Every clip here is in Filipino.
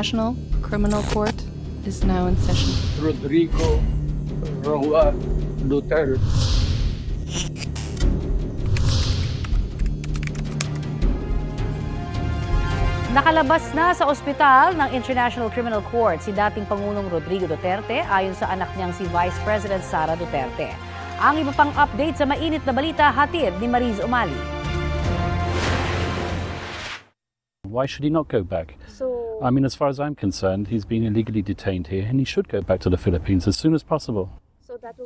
International Criminal Court is now in session. Rodrigo Roa Duterte. Nakalabas na sa ospital ng International Criminal Court si dating Pangulong Rodrigo Duterte ayon sa anak niyang si Vice President Sara Duterte. Ang iba pang update sa mainit na balita hatid ni Mariz Umali. Why should he not go back? I mean, as far as I'm concerned, he's been illegally detained here and he should go back to the Philippines as soon as possible.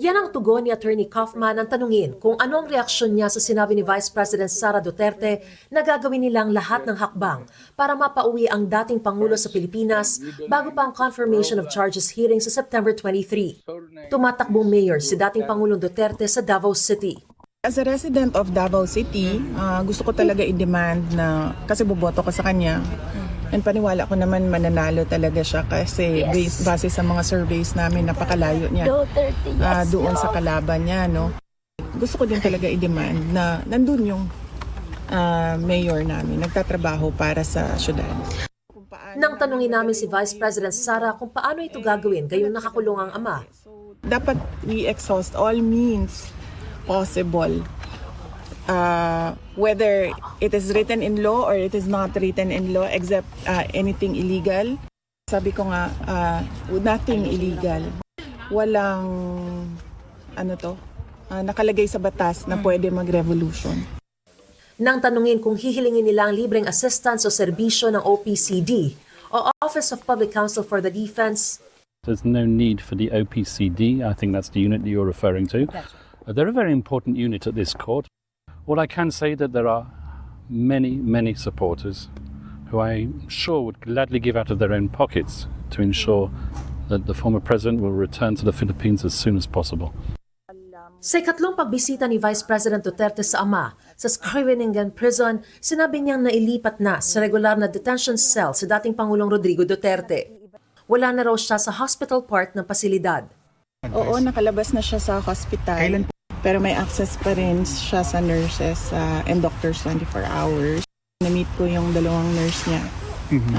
Yan ang tugon ni Attorney Kaufman ang tanungin kung ano ang reaksyon niya sa sinabi ni Vice President Sara Duterte na gagawin nilang lahat ng hakbang para mapauwi ang dating Pangulo sa Pilipinas bago pa ang confirmation of charges hearing sa September 23. Tumatakbong mayor si dating Pangulong Duterte sa Davao City. As a resident of Davao City, gusto ko talaga i-demand na, kasi boboto ko sa kanya, and paniwala ko naman mananalo talaga siya kasi base sa mga surveys namin, napakalayo niya doon sa kalaban niya. No? Gusto ko din talaga i-demand na nandun yung mayor namin, nagtatrabaho para sa syudad. Nang tanungin namin si Vice President Sara kung paano ito gagawin gayong nakakulong ang ama. Dapat we exhaust all means possible. Whether it is written in law or it is not written in law, except anything illegal. Sabi ko nga, nothing illegal. Walang nakalagay sa batas na pwede mag-revolution. Nang tanungin kung hihilingin nila ang libreng assistance o serbisyo ng OPCD o Office of Public Counsel for the Defense. There's no need for the OPCD. I think that's the unit that you're referring to. They're a very important unit at this court. What I can say that there are many, many supporters who I'm sure would gladly give out of their own pockets to ensure that the former president will return to the Philippines as soon as possible. Sa ikatlong pagbisita ni Vice President Duterte sa ama sa Scriveningen Prison, sinabi niyang nailipat na sa regular na detention cell sa dating Pangulong Rodrigo Duterte. Wala na raw siya sa hospital part ng pasilidad. Oo, nakalabas na siya sa hospital. Kailan? Pero may access pa rin siya sa nurses and doctors 24 hours. Na-meet ko yung dalawang nurse niya.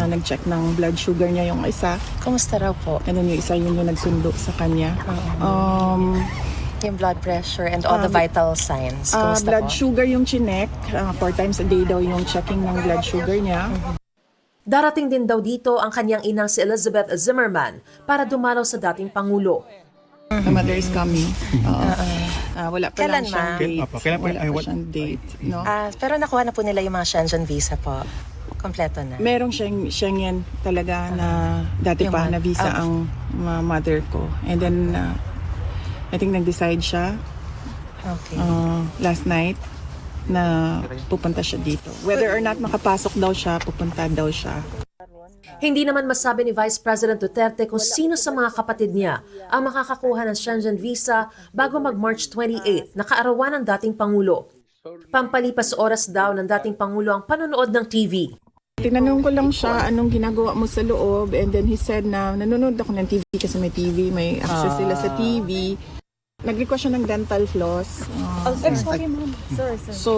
Nag-check ng blood sugar niya yung isa. Kumusta raw po? And then yung isa yun yung nagsundo sa kanya. Yung blood pressure and all the vital signs. Kumusta Blood po? sugar yung chinek. 4 times a day daw yung checking ng blood sugar niya. Darating din daw dito ang kanyang inang si Elizabeth Zimmerman para dumalaw sa dating Pangulo. The mother is coming. Wala pa lang Kailan, siyang ma'am? date. Kailan pa? Wala pa siyang date. No? Pero nakuha na po nila yung mga Shenzhen visa po. Kompleto na. Merong Schengen talaga na dati Yung pa na visa okay. ang mother ko. And then, I think nag-decide siya Okay. last night na pupunta siya dito. Whether or not makapasok daw siya, pupunta daw siya. Hindi naman masabi ni Vice President Duterte kung sino sa mga kapatid niya ang makakakuha ng Schengen visa bago mag-March 28 na kaarawan ng dating Pangulo. Pampalipas oras daw ng dating Pangulo ang panonood ng TV. Tinanong ko lang siya anong ginagawa mo sa loob, and then he said na nanonood ako ng TV kasi may TV, may access sila sa TV. Nag-request siya ng dental floss. Sorry, ma'am. Sorry. So,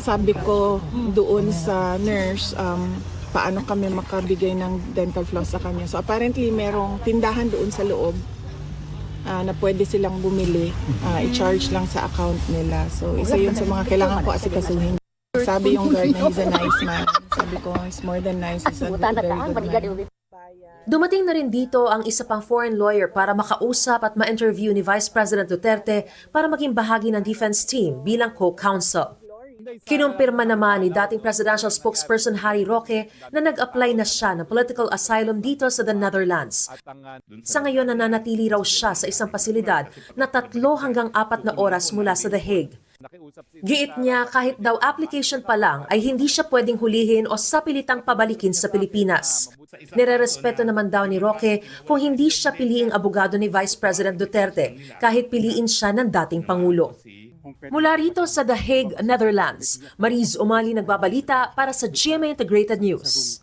sabi ko doon sa nurse, paano kami makabigay ng dental floss sa kanya. So apparently merong tindahan doon sa loob na pwede silang bumili, i-charge lang sa account nila. So isa yun sa mga kailangan ko asikasuhin. Sabi yung guard na he's a nice man. Sabi ko, he's more than nice. He's a very good man. Dumating na rin dito ang isa pang foreign lawyer para makausap at ma-interview ni Vice President Duterte para maging bahagi ng defense team bilang co-counsel. Kinumpirma naman ni dating presidential spokesperson Harry Roque na nag-apply na siya ng political asylum dito sa the Netherlands. Sa ngayon, nananatili raw siya sa isang pasilidad na 3 hanggang 4 na oras mula sa The Hague. Giit niya kahit daw application pa lang ay hindi siya pwedeng hulihin o sapilitang pabalikin sa Pilipinas. Nirerespeto naman daw ni Roque kung hindi siya piliing abogado ni Vice President Duterte kahit piliin siya ng dating Pangulo. Mula rito sa The Hague, Netherlands, Mariz Umali nagbabalita para sa GMA Integrated News.